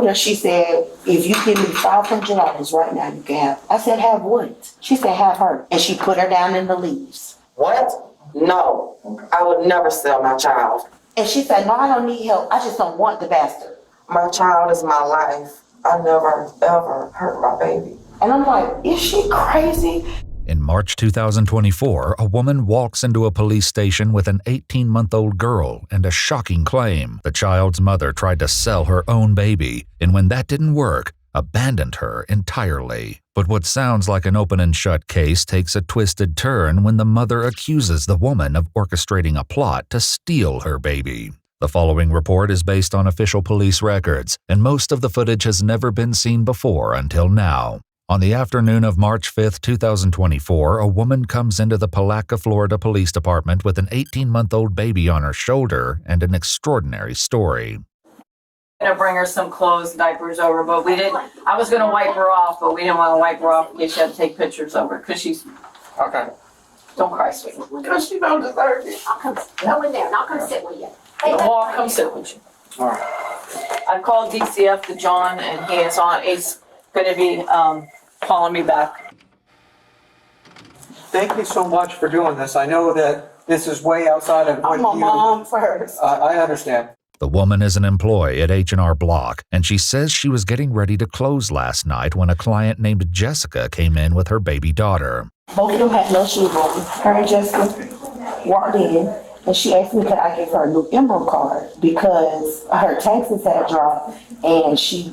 her, she said, if you give me $500 right now, you can have. I said, have what? She said, have her. And she put her down in the leaves. What? No, I would never sell my child. And she said, no, I don't need help. I just don't want the bastard. My child is my life. I never, ever hurt my baby. And I'm like, is she crazy? In March 2024, a woman walks into a police station with an 18-month-old girl and a shocking claim. The child's mother tried to sell her own baby, and when that didn't work, abandoned her entirely. But what sounds like an open and shut case takes a twisted turn when the mother accuses the woman of orchestrating a plot to steal her baby. The following report is based on official police records, and most of the footage has never been seen before until now. On the afternoon of March 5, 2024, a woman comes into the Palatka, Florida Police Department with an 18-month-old baby on her shoulder and an extraordinary story. To bring her some clothes, diapers over, but we didn't. I was gonna wipe her off, but we didn't want to wipe her off in case she had to take pictures of her because she's okay. Don't cry, sweetie. Because she don't deserve it. Go in there and I'll come sit with you. Well, I'll come sit with you. All right. I called DCF to John, and he's going to be calling me back. Thank you so much for doing this. I know that this is way outside of what I'm a mom first. I understand. The woman is an employee at H&R Block, and she says she was getting ready to close last night when a client named Jessica came in with her baby daughter. Both of them had no shoes on. Her and Jessica walked in, and she asked me could I give her a new Emerald card because her taxes had dropped, and she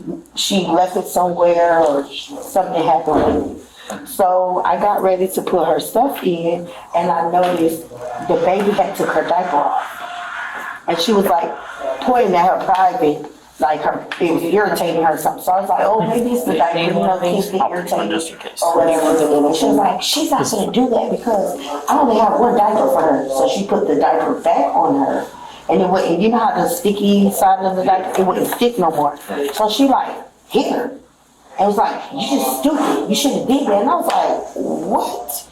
left it somewhere or something happened with it. So I got ready to put her stuff in, and I noticed the baby had took her diaper off, and she was like pointing at her private, like it was irritating her or something. So I was like, oh, maybe it's the diaper, kids get irritated or whatever. And she was like, she's not gonna do that because I only have one diaper for her. So she put the diaper back on her, and it wouldn't, you know how the sticky side of the diaper, it wouldn't stick no more. So she like hit her. And was like, you just stupid, you shouldn't did that. And I was like, what?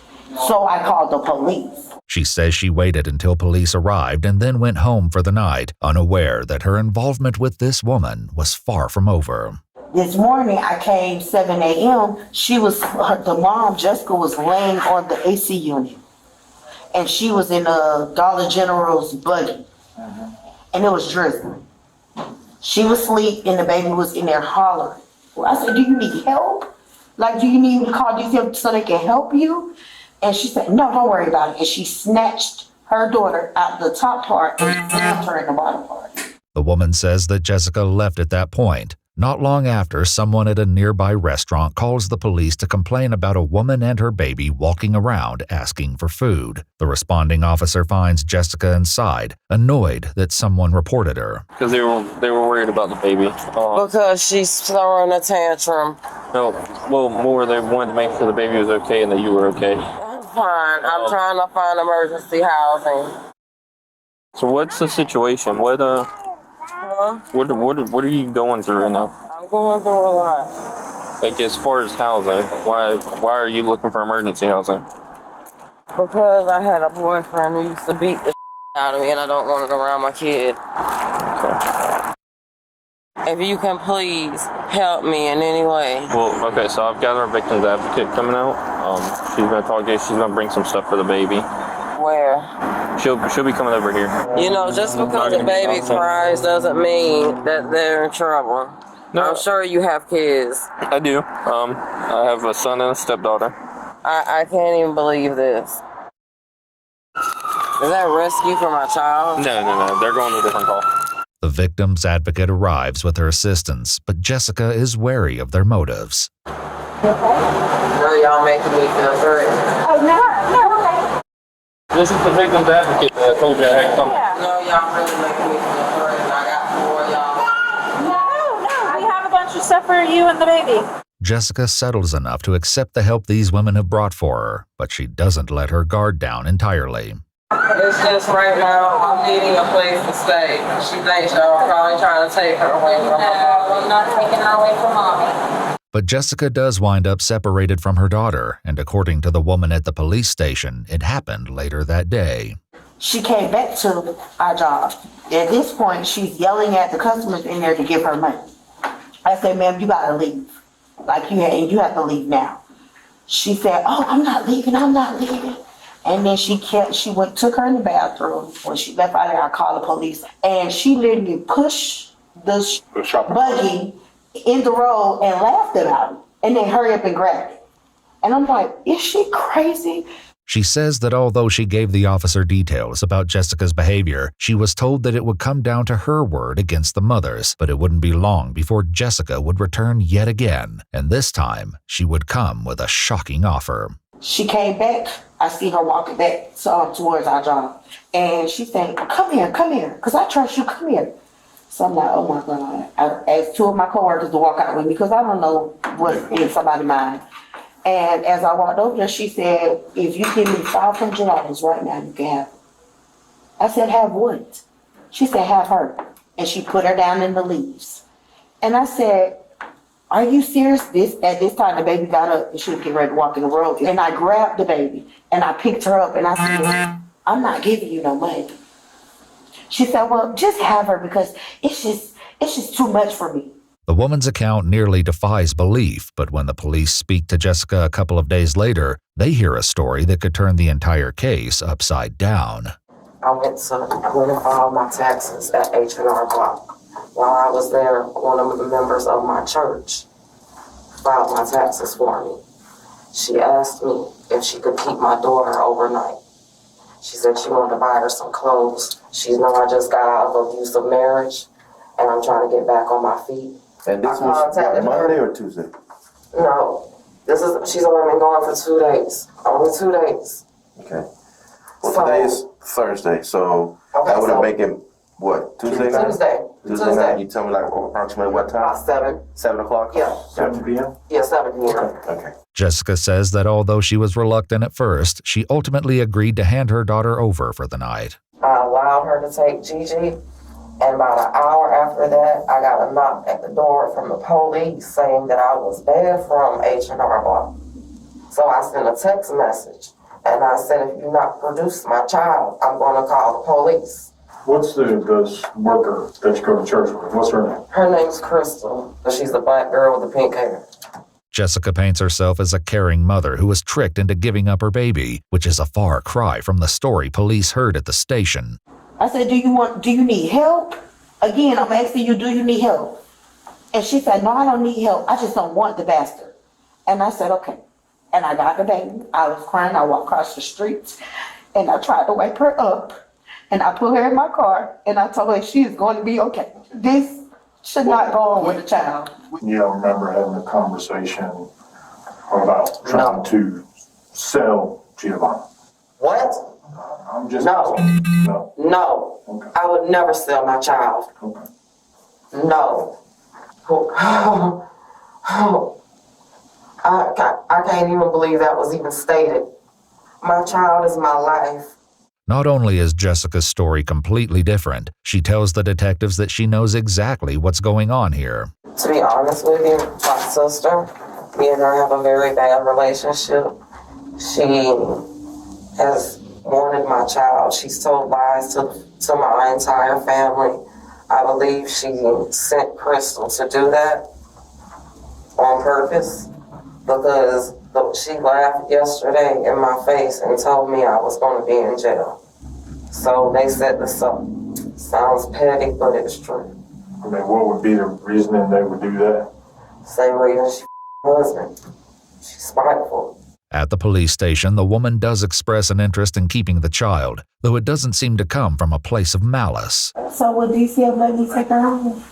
So I called the police. She says she waited until police arrived and then went home for the night, unaware that her involvement with this woman was far from over. This morning I came 7 a.m. The mom, Jessica, was laying on the AC unit. And she was in a Dollar General's buggy. And it was drizzling. She was asleep and the baby was in there hollering. I said, do you need help? Like, do you need me to call DCF so they can help you? And she said, no, don't worry about it. And she snatched her daughter out the top part and slammed her in the bottom part. The woman says that Jessica left at that point. Not long after, someone at a nearby restaurant calls the police to complain about a woman and her baby walking around asking for food. The responding officer finds Jessica inside, annoyed that someone reported her. Because they were worried about the baby. Because she's throwing a tantrum. No, well, more they wanted to make sure the baby was okay and that you were okay. I'm fine. I'm trying to find emergency housing. So what's the situation? What are you going through right now? I'm going through a lot. Like as far as housing, why are you looking for emergency housing? Because I had a boyfriend who used to beat the out of me and I don't want it around my kid. Okay. If you can please help me in any way. Well, okay, so I've got our victim's advocate coming out. She's gonna talk to you. She's gonna bring some stuff for the baby. Where? She'll be coming over here. You know, just because the baby cries doesn't mean that they're in trouble. No. I'm sure you have kids. I do. I have a son and a stepdaughter. I can't even believe this. Is that rescue for my child? No. They're going to a different call. The victim's advocate arrives with her assistants, but Jessica is wary of their motives. No, y'all making me feel great. Oh, no, okay. This is the victim's advocate that I told you I had come. No, y'all really making me feel great. I got 4 y'all. No, we have a bunch of stuff for you and the baby. Jessica settles enough to accept the help these women have brought for her, but she doesn't let her guard down entirely. It's just right now, I'm needing a place to stay. She thinks y'all are probably trying to take her away from her. No, we're not taking her away from mommy. But Jessica does wind up separated from her daughter, and according to the woman at the police station, it happened later that day. She came back to our job. At this point, she's yelling at the customers in there to give her money. I I said, ma'am, you gotta leave. Like you have to leave now. She said, oh, I'm not leaving. And then took her in the bathroom. When she left out there, I called the police. And she literally pushed the buggy in the road and laughed about it. And then hurry up and grabbed it. And I'm like, is she crazy? She says that although she gave the officer details about Jessica's behavior, she was told that it would come down to her word against the mother's, but it wouldn't be long before Jessica would return yet again, and this time she would come with a shocking offer. She came back. I see her walking back towards our job, and she said, come here, because I trust you, come here. So I'm like, oh my God. I asked two of my coworkers to walk out with me because I don't know what's in somebody's mind. And as I walked over there, she said, if you give me $500 right now, you can have it. I said, have what? She said, have her. And she put her down in the leaves. And I said, are you serious? At this time, the baby got up and she was getting ready to walk in the road. And I grabbed the baby and I picked her up and I said, I'm not giving you no money. She said, well, just have her because it's just too much for me. The woman's account nearly defies belief, but when the police speak to Jessica a couple of days later, they hear a story that could turn the entire case upside down. I went and filed my taxes at H&R Block. While I was there, one of the members of my church filed my taxes for me. She asked me if she could keep my daughter overnight. She said she wanted to buy her some clothes. She know I just got out of an abusive marriage, and I'm trying to get back on my feet. And this was Monday or Tuesday? No, she's only been gone for 2 days. Only 2 days. Okay. Well, today is Thursday, so that would have make it, what, Tuesday night? Tuesday night. You tell me like approximately what time? About 7. 7 o'clock? Yeah. 7 p.m.? Yeah, 7 p.m. Okay. Jessica says that although she was reluctant at first, she ultimately agreed to hand her daughter over for the night. I allowed her to take Gigi, and about an hour after that, I got a knock at the door from the police saying that I was banned from H&R Block. So I sent a text message, and I said, if you not produce my child, I'm going to call the police. What's this worker that you go to church with? What's her name? Her name's Crystal, but she's a black girl with the pink hair. Jessica paints herself as a caring mother who was tricked into giving up her baby, which is a far cry from the story police heard at the station. I said, do you need help? Again, I'm asking you, do you need help? And she said, no, I don't need help. I just don't want the bastard. And I said, okay. And I got the baby. I was crying. I walked across the street and I tried to wake her up. And I put her in my car and I told her she is going to be okay. This should not go on with a child. You don't remember having a conversation about trying to sell Giovanna? What? I'm just No. No. No. Okay. I would never sell my child. Okay. No. I can't even believe that was even stated. My child is my life. Not only is Jessica's story completely different, she tells the detectives that she knows exactly what's going on here. To be honest with you, my sister, me and her have a very bad relationship. She has wanted my child. She's told lies to my entire family. I believe she sent Crystal to do that on purpose because she laughed yesterday in my face and told me I was going to be in jail. So they set this up. Sounds petty, but it's true. I mean, what would be the reasoning they would do that? Same reason she husband. She's spiteful. At the police station, the woman does express an interest in keeping the child, though it doesn't seem to come from a place of malice. So will DCF let me take her home?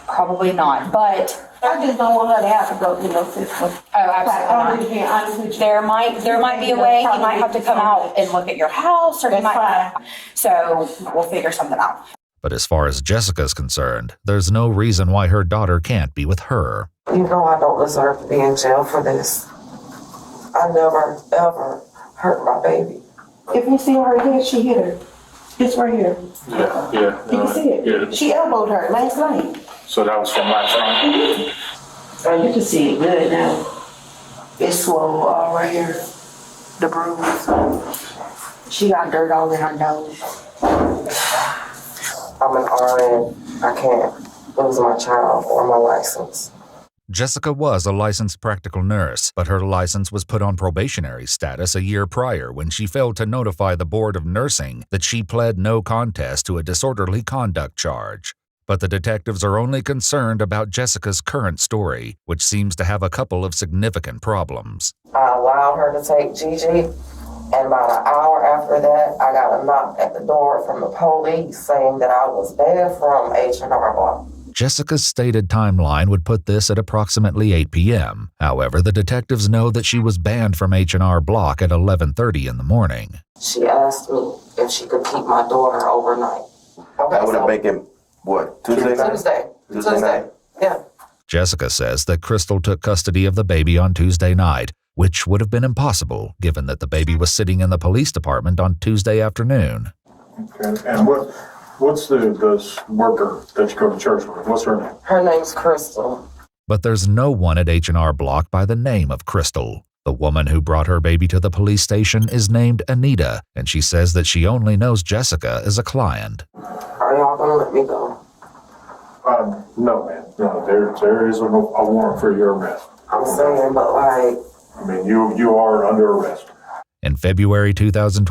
Probably not, but I just don't want her to have to go through no system. absolutely not. Being honest with you. There might be a way. He might have to come out and look at your house, or he That's might. fine. So we'll figure something out. But as far as Jessica's concerned, there's no reason why her daughter can't be with her. You know I don't deserve to be in jail for this. I never, ever hurt my baby. If you see her here, she hit her. It's right here. Yeah. You can see it. Yeah. She elbowed her last night. So that was from last night? Oh, you can see it good now. It's swole all right here. The bruise. She got dirt all in her nose. I'm an RN. I can't. lose my child or my license. Jessica was a licensed practical nurse, but her license was put on probationary status a year prior when she failed to notify the Board of Nursing that she pled no contest to a disorderly conduct charge. But the detectives are only concerned about Jessica's current story, which seems to have a couple of significant problems. I allowed her to take Gigi, and about an hour after that, I got a knock at the door from the police saying that I was banned from H&R Block. Jessica's stated timeline would put this at approximately 8 p.m. However, the detectives know that she was banned from H&R Block at 11:30 in the morning. She asked me if she could keep my daughter overnight. Okay, That would have make him, what, Tuesday night? Tuesday night. Yeah. Jessica says that Crystal took custody of the baby on Tuesday night, which would have been impossible given that the baby was sitting in the police department on Tuesday afternoon. Okay, and what's the worker that you go to church with? What's her name? Her name's Crystal. But there's no one at H&R Block by the name of Crystal. The woman who brought her baby to the police station is named Anita, and she says that she only knows Jessica as a client. Are y'all gonna let me go? No, man. No, there is a warrant for your arrest. I'm saying, but like, I mean, you are under arrest. In February 2020,